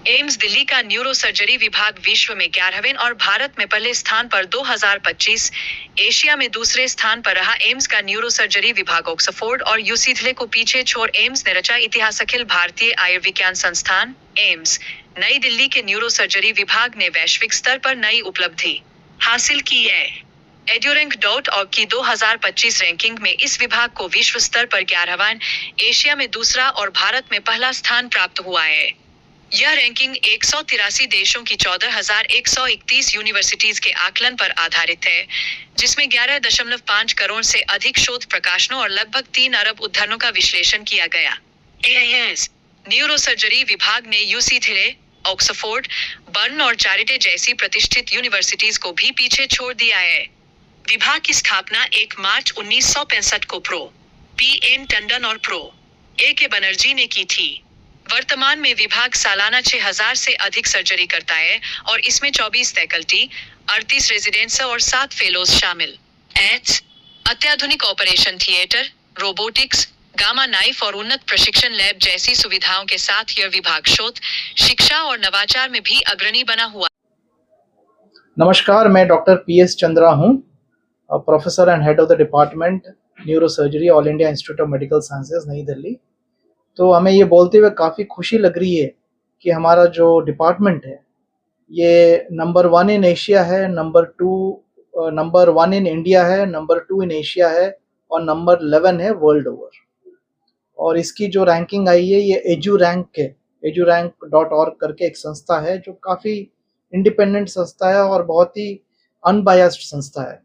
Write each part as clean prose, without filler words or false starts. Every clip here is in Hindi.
एम्स दिल्ली का न्यूरो सर्जरी विभाग विश्व में 11वें और भारत में पहले स्थान पर 2025, एशिया में दूसरे स्थान पर रहा एम्स का न्यूरो सर्जरी विभाग ऑक्सफोर्ड और यूसीएलए को पीछे छोड़ एम्स ने रचा इतिहास। अखिल भारतीय आयुर्विज्ञान संस्थान एम्स नई दिल्ली के न्यूरो सर्जरी विभाग ने वैश्विक स्तर पर नई उपलब्धि हासिल की है। एड्यूरैंक.org की 2025 रैंकिंग में इस विभाग को विश्व स्तर पर 11वां, एशिया में दूसरा और भारत में पहला स्थान प्राप्त हुआ है। यह रैंकिंग 183 देशों की 14,131 यूनिवर्सिटीज के आकलन पर आधारित है, जिसमें 11.5 करोड़ से अधिक शोध प्रकाशनों और लगभग 3 अरब उद्धरणों का विश्लेषण किया गया। एआईएस न्यूरो सर्जरी विभाग ने यूसीएलए, ऑक्सफोर्ड, बर्न और चारिटे जैसी प्रतिष्ठित यूनिवर्सिटीज को भी पीछे छोड़ दिया है। विभाग की स्थापना 1 मार्च 1965 को प्रो पी.एन. टंडन और प्रो ए.के. बनर्जी ने की थी। वर्तमान में विभाग सालाना 6,000 से अधिक सर्जरी करता है और इसमें 24 फैकल्टी, 38 रेजिडेंट्स और 7 फेलोज शामिल हैं। अत्याधुनिक operation theatre, robotics, gamma knife और उन्नत प्रशिक्षण लैब जैसी सुविधाओं के साथ यह विभाग शोध, शिक्षा और नवाचार में भी अग्रणी बना हुआ। नमस्कार, मैं डॉक्टर पी.एस. चंद्रा हूँ, professor and head of the department neuro surgery, all India institute of medical sciences, New Delhi. तो हमें ये बोलते हुए काफ़ी खुशी लग रही है कि हमारा जो डिपार्टमेंट है ये नंबर 1 इन एशिया है, नंबर 1 इन इंडिया है, नंबर 2 इन एशिया है और नंबर 11 है वर्ल्ड ओवर। और इसकी जो रैंकिंग आई है ये एड्यूरैंक.org करके एक संस्था है जो काफ़ी इंडिपेंडेंट संस्था है और बहुत ही अनबायस्ड संस्था है।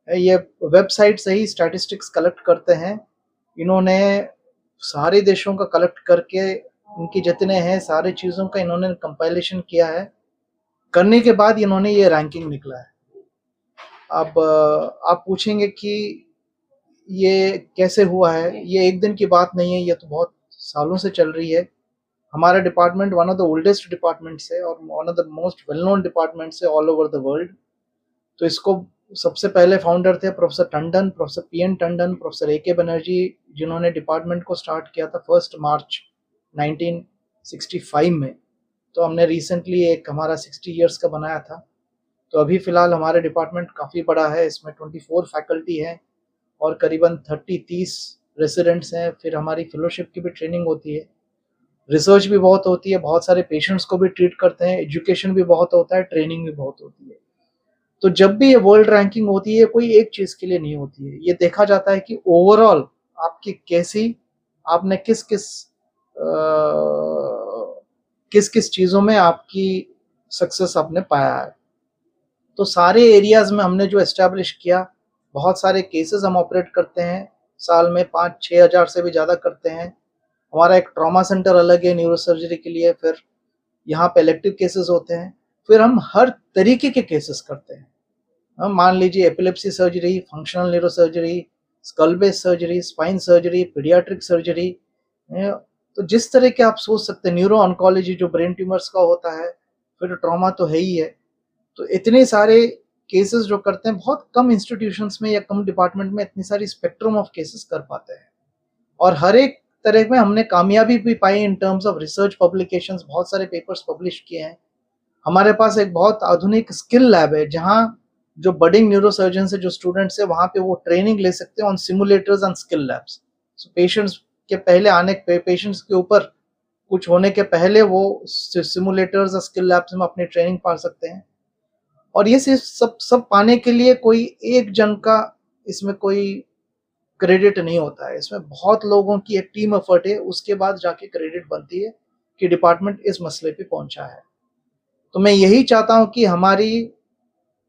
ये वेबसाइट से ही स्टैटिस्टिक्स कलेक्ट करते हैं। इन्होंने सारे देशों का कलेक्ट करके इनकी जितने हैं सारी चीज़ों का इन्होंने कंपाइलेशन किया है। करने के बाद इन्होंने ये रैंकिंग निकला है। अब आप पूछेंगे कि ये कैसे हुआ है। ये एक दिन की बात नहीं है, ये तो बहुत सालों से चल रही है। हमारा department one of the oldest departments है और one of the most well known departments है ऑल ओवर द वर्ल्ड। तो इसको सबसे पहले फाउंडर थे professor Tandon, professor P N. Tandon, professor A K. Banerjee, जिन्होंने डिपार्टमेंट को स्टार्ट किया था 1 मार्च 1965 में। तो हमने रिसेंटली एक हमारा 60 इयर्स का बनाया था। तो अभी फ़िलहाल हमारे डिपार्टमेंट काफ़ी बड़ा है, इसमें 24 फैकल्टी हैं और करीबन 30-30 रेसिडेंट्स हैं। फिर हमारी फेलोशिप की भी ट्रेनिंग होती है, रिसर्च भी बहुत होती है, बहुत सारे पेशेंट्स को भी ट्रीट करते हैं, एजुकेशन भी बहुत होता है, ट्रेनिंग भी बहुत होती है। तो जब भी ये वर्ल्ड रैंकिंग होती है कोई एक चीज़ के लिए नहीं होती है, ये देखा जाता है कि ओवरऑल आपकी कैसी, आपने किस किस चीज़ों में आपकी सक्सेस आपने पाया है। तो सारे एरियाज़ में हमने जो एस्टैब्लिश किया, बहुत सारे केसेस हम ऑपरेट करते हैं, साल में 5-6 हज़ार से भी ज़्यादा करते हैं। हमारा एक ट्रॉमा सेंटर अलग है न्यूरो सर्जरी के लिए, फिर यहाँ पे इलेक्टिव केसेस होते हैं, फिर हम हर तरीके के केसेस करते हैं। हम मान लीजिए epilepsy surgery, functional neuro surgery, skull base surgery, spine surgery, paediatric surgery, तो जिस तरह के आप सोच सकते हैं, न्यूरो ऑन्कोलॉजी जो ब्रेन ट्यूमर्स का होता है, फिर ट्रॉमा तो है ही है। तो इतने सारे केसेस जो करते हैं, बहुत कम इंस्टीट्यूशंस में या कम डिपार्टमेंट में इतनी सारी स्पेक्ट्रम ऑफ केसेस कर पाते हैं। और हर एक तरह में हमने कामयाबी भी पाई in terms of research publications, बहुत सारे पेपर्स पब्लिश किए हैं। हमारे पास एक बहुत आधुनिक स्किल लैब है जहाँ जो बडिंग न्यूरोसर्जन से जो स्टूडेंट्स है वहाँ पे वो ट्रेनिंग ले सकते हैं on simulators and skill labs. So patients के पहले आने पेशेंट्स के ऊपर कुछ होने के पहले वो सिमुलेटर्स और स्किल लैब्स में अपनी ट्रेनिंग पा सकते हैं। और ये सिर्फ सब पाने के लिए कोई एक जन का इसमें कोई क्रेडिट नहीं होता है, इसमें बहुत लोगों की एक टीम एफर्ट है, उसके बाद जाके क्रेडिट बनती है कि डिपार्टमेंट इस मसले पे पहुंचा है। तो मैं यही चाहता हूं कि हमारी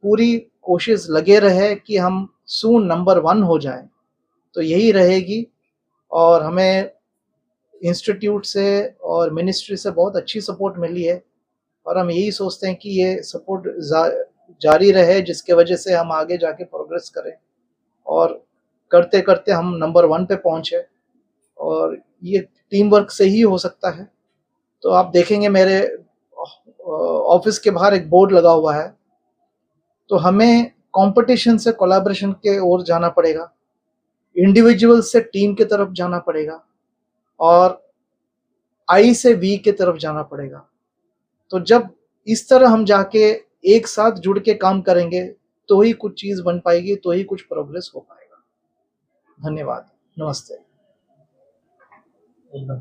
पूरी कोशिश लगे रहे कि हम सून नंबर 1 हो जाएं, तो यही रहेगी। और हमें इंस्टीट्यूट से और मिनिस्ट्री से बहुत अच्छी सपोर्ट मिली है और हम यही सोचते हैं कि ये सपोर्ट जारी रहे, जिसके वजह से हम आगे जाके प्रोग्रेस करें और करते करते हम नंबर 1 पे पहुंचे। और ये टीम वर्क से ही हो सकता है। तो आप देखेंगे मेरे ऑफिस के बाहर एक बोर्ड लगा हुआ है। तो हमें कंपटीशन से कोलैबोरेशन के ओर जाना पड़ेगा, इंडिविजुअल से टीम की तरफ जाना पड़ेगा और आई से वी की तरफ जाना पड़ेगा। तो जब इस तरह हम जाके एक साथ जुड़ के काम करेंगे तो ही कुछ चीज बन पाएगी, तो ही कुछ प्रोग्रेस हो पाएगा। धन्यवाद। नमस्ते। एकदम